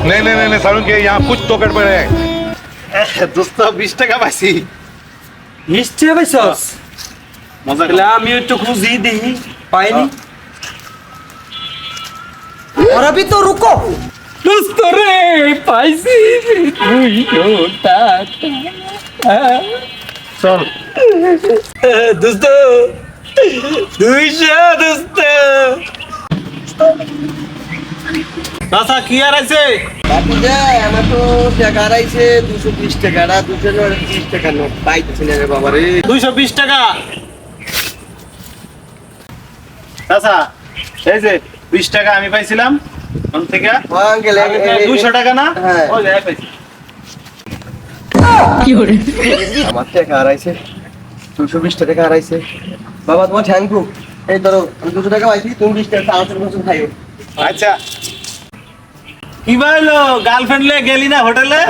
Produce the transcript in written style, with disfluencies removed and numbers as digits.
नहीं नहीं नहीं सारुण के यहाँ कुछ तो गड़बड़ है। দোস্ত 20 টাকা পাইছি। নিশ্চয় পাইছস মজা তাহলে আমি একটু খুঁজি দিই পাইনি और अभी तो रुको। দোস্ত রে পাইছি 200 টাকা চল। দোস্ত 200 দোস্ত চাচা কি আর আছে? बाकी जा আমার তো টাকা আইছে 220 টাকা আর 230 টাকা নোট পাইতেছি না রে বাবা রে। 220 টাকা। চাচা এই যে 20 টাকা আমি পাইছিলাম ওন থেকে। আঙ্কেল 200 টাকা না? হ্যাঁ। ওই যে পাইছি। আমার টাকা আইছে 220 টাকা আইছে। বাবা তোমার থ্যাংক ইউ। এই ধরো আমি 200 টাকা পাইছি তুমি 20 টাকা আমার বছর খাইও। আচ্ছা কি বাইলো গার্লফ্রেন্ড লে গেলি না হোটেলে?